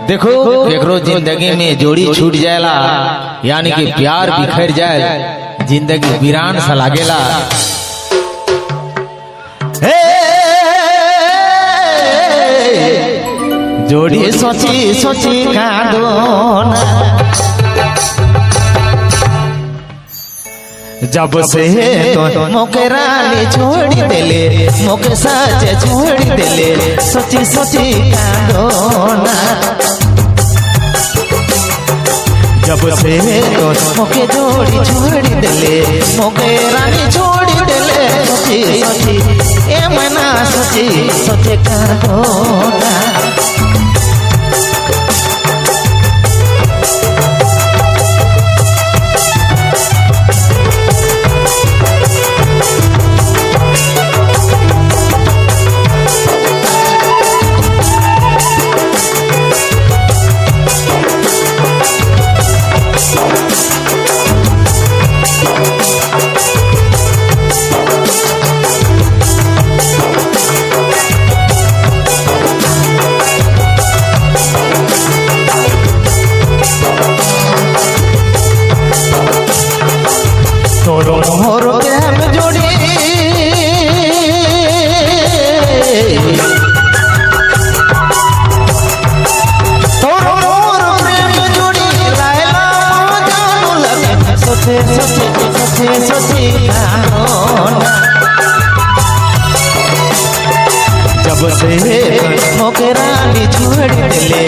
देखो केकरो जिंदगी में जोड़ी छूट जाएला यानी कि प्यार बिखर जाए जिंदगी वीरान सा लागेला। जोड़ी सोची सोची कांदोना जब से तो मोके रानी छोड़ देले मोके सच छोड़ देले सोची सोची कांदोना जब से तो मोके जोड़ी छोड़ देले मोके रानी छोड़ देले सोची सोची ए मना सोची सोचे कांदोना। तोरो मोर प्रेम जोड़ी तोरो मोर प्रेम जोड़ी लायला जानू लगे सोचे सोचे सोचे सोचे जब से मोके रानी छोड़ देले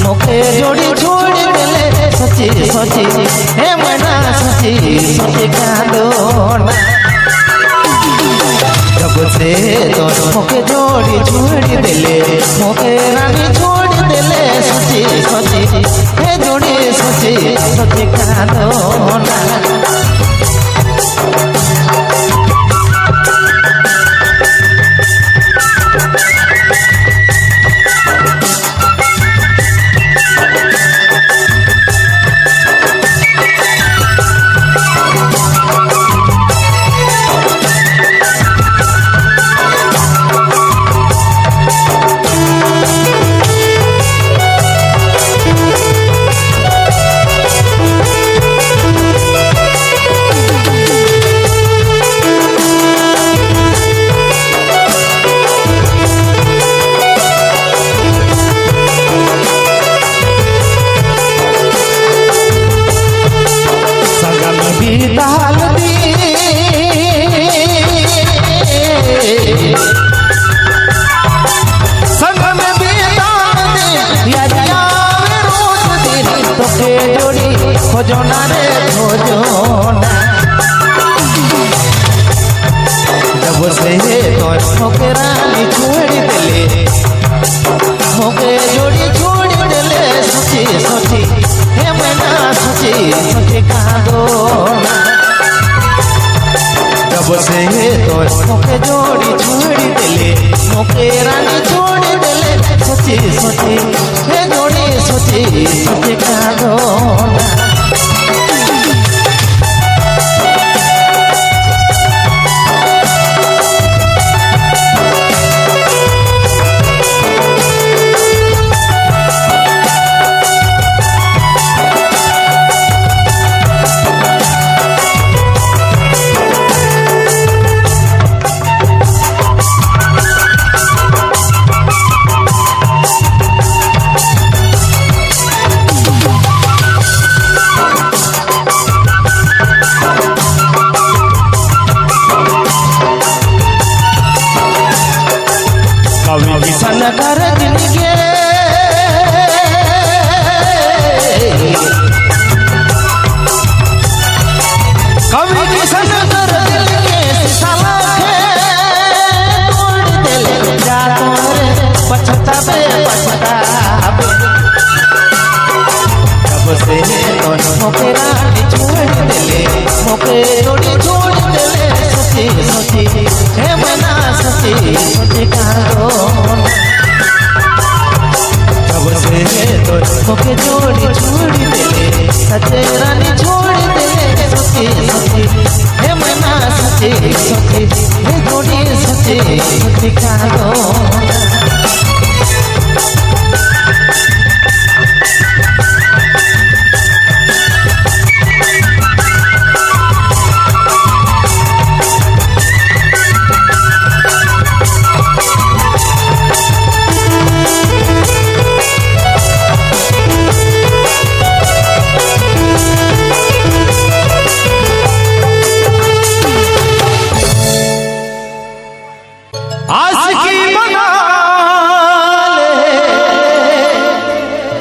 मोके जोड़ी छोड़ देले सोची सोची हे मना सोची सोची कांदोना जब से तो मोके जोड़ी छोड़ देले मोके रानी छोड़ देले सोची सोची हे जोड़ी सोची सोची कांदोना। खोजोना रे खोजोना जब से तो मोके रानी छोड़ देले मोके जोड़ी छोड़ देले सोची सोची हे मना सोची सोची कांदोना जब से तो मोके जोड़ी छोड़ देले मोके रानी छोड़ देले सोची सोची हे जोड़ी सोची सोची कांदोना। कर जिनके कवि किसन कर दिल के सलाखे तोड़ दिल जा तोरे पछतावे पछतावे जब से तो मोके रानी छोड़ दिले मोके जोड़ी छोड़ दिले सोची सोची हे मना सोची सोची कारो जब से तो मोके जोड़ी छोड़ दिले सचे रानी छोड़ दिले सोची सोची हे मना सोची सोची हे जोड़ी सोची सोची कारो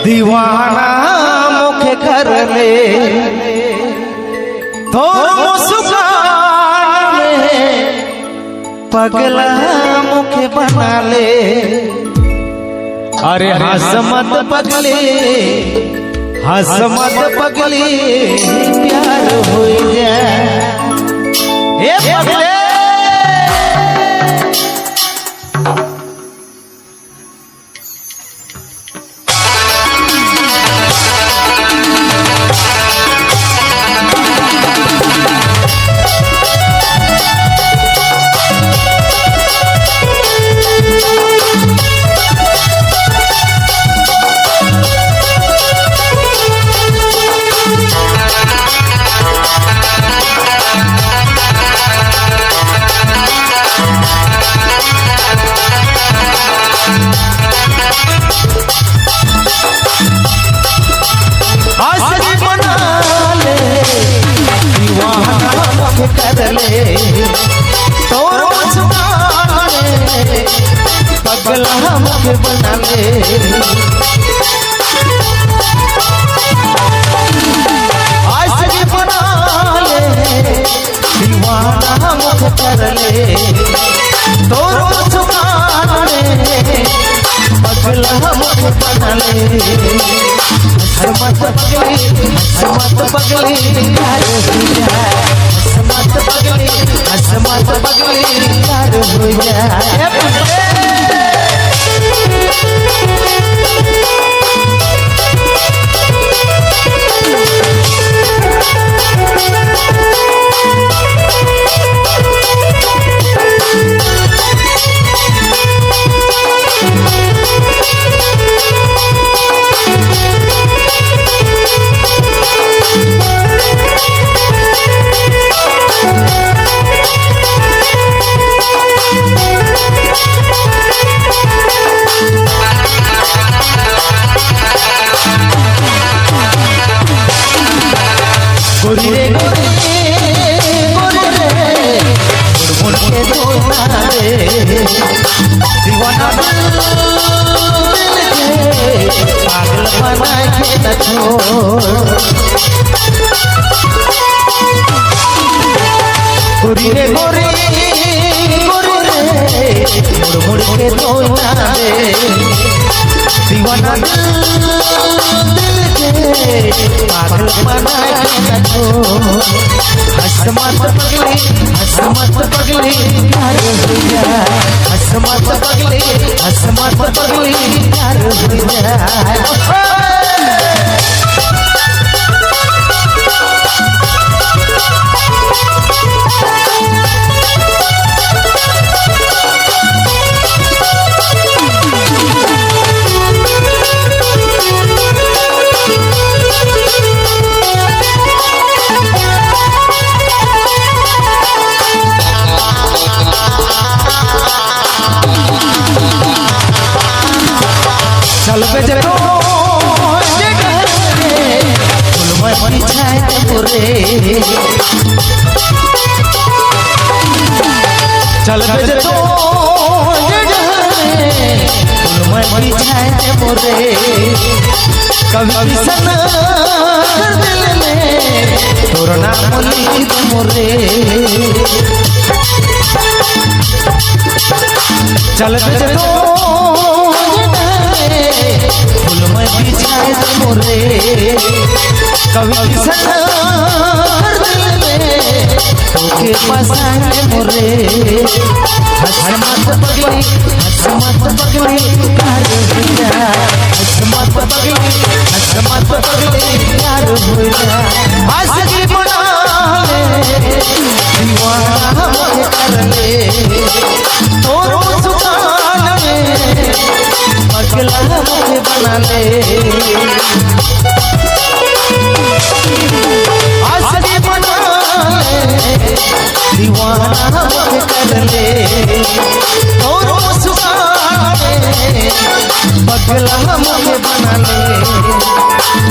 दीवाना मुखे कर ले तो मुस्कान में पगला मुखे बना ले अरे हंस मत पगली प्यार हो जाए ये पगले पगला मुझे बना ले आशिक बना ले दीवाना मुझे कर ले तोर मुस्कान पगला मुझे बना ले मत पगली प्यार हो जाए मत पगली प्यार हो जाए गोरी रे गोरी गोरी रे मुड़ के धोना रे दीवाना दिल के पागल बना के न छोड़ गोरी रे गोरी गोरी रे मुड़ के धोना रे दीवाना दिल के पागल बना हंस मत पगली प्यार हो जाए हंस मत पगली प्यार हो जाए चल बेजे तो फुलमती छाए तोरे चल बेजे तो बिछाए दे मोरे कभी किसन दिल में तोरा नाम लिख दे मोरे चल चलो फूल में बिछाए दे मोरे कभी किसन दिल में तोके पसाए मोरे हंस मत पगली प्यार हो जा हंस मत पगली प्यार हो जा आशिकी बना ले दीवाना मुझे कर ले तोर मुस्कान में पगला मुझे बना ले आशिकी बना ले दीवाना मुझे कर ले तोर मुस्कान में पगला मुझे बना ले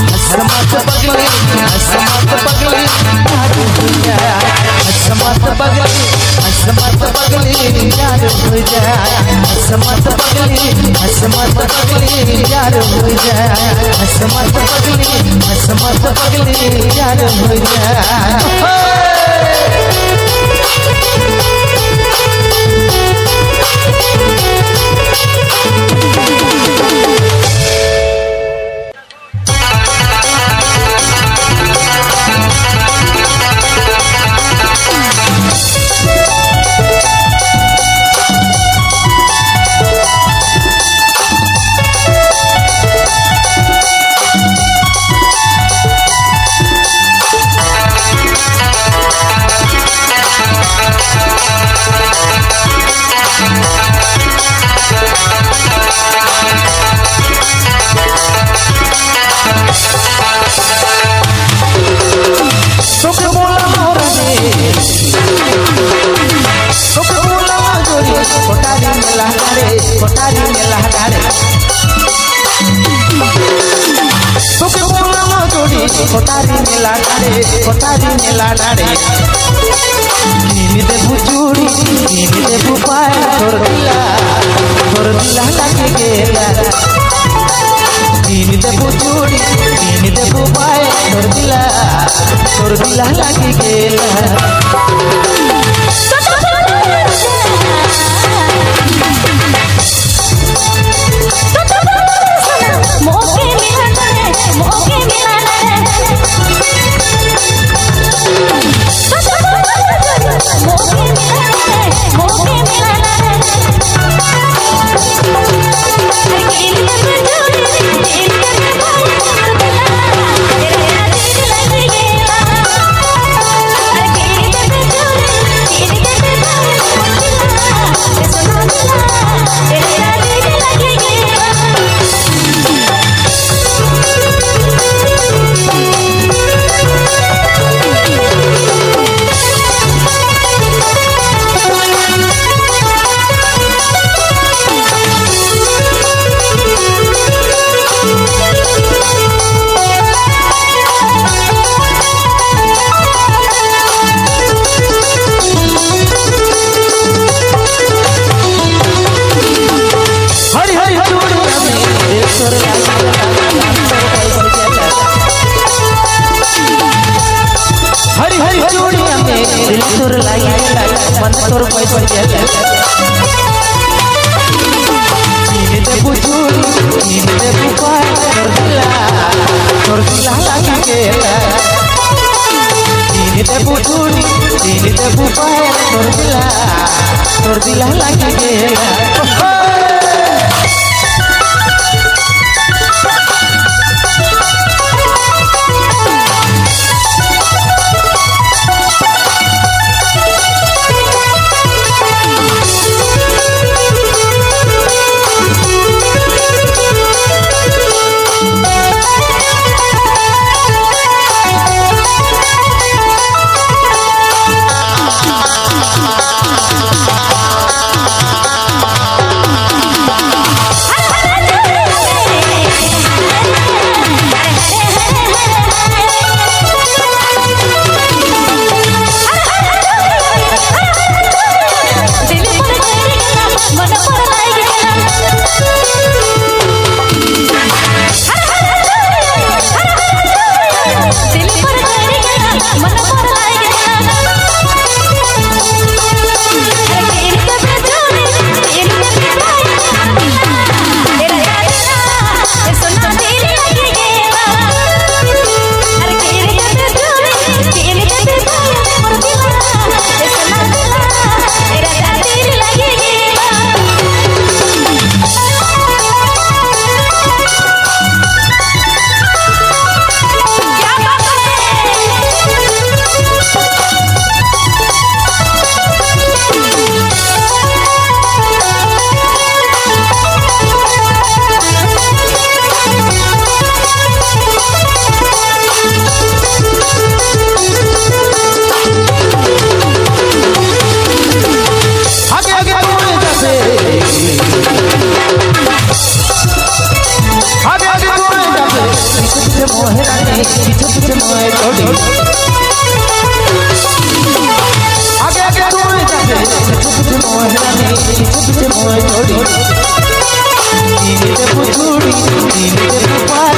हंस मत पगली प्यार हो जा हंस मत पगली प्यार हो जा हंस मत पगली प्यार हो जा हंस मत पगली प्यार हो जा कोठारी में लहकारे कोठारी में लहकारे नीम देबू चूड़ी नीम देबू पाए तोर दिला लागे गेला नीम देबू चूड़ी नीम देबू पाए तोर दिला लागे गेला तोर लाई मन तोर पैसा गेले नीम देबू चूड़ी नीम देबू पाए तोर दिला लागे गेला नीम देबू चूड़ी नीम देबू पाए तोर दिला लागे गेला पीछे मोहे रानी पीछे पीछे मोहे जोड़ी आगे आगे तुम जाते पीछे पीछे मोहे रानी पीछे पीछे मोहे जोड़ी दीने पुछुड़ी दीने पुपार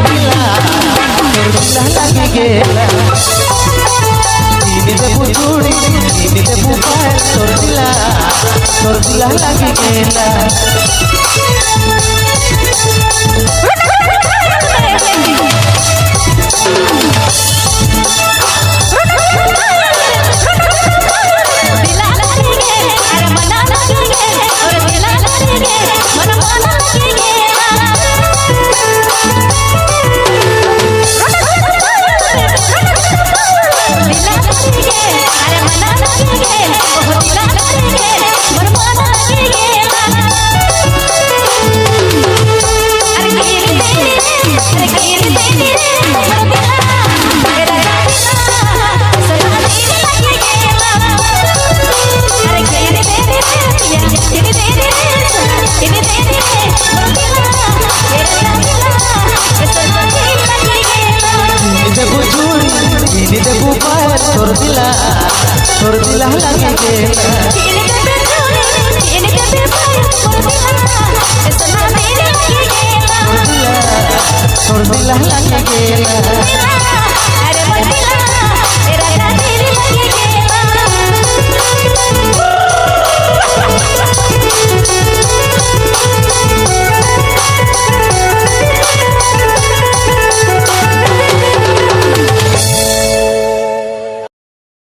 दिला लगे गेला दीने पुछुड़ी दीने पुपार तोर दिला लगे गेला तोर दिला लगे गेला तोर दिला लगे गेला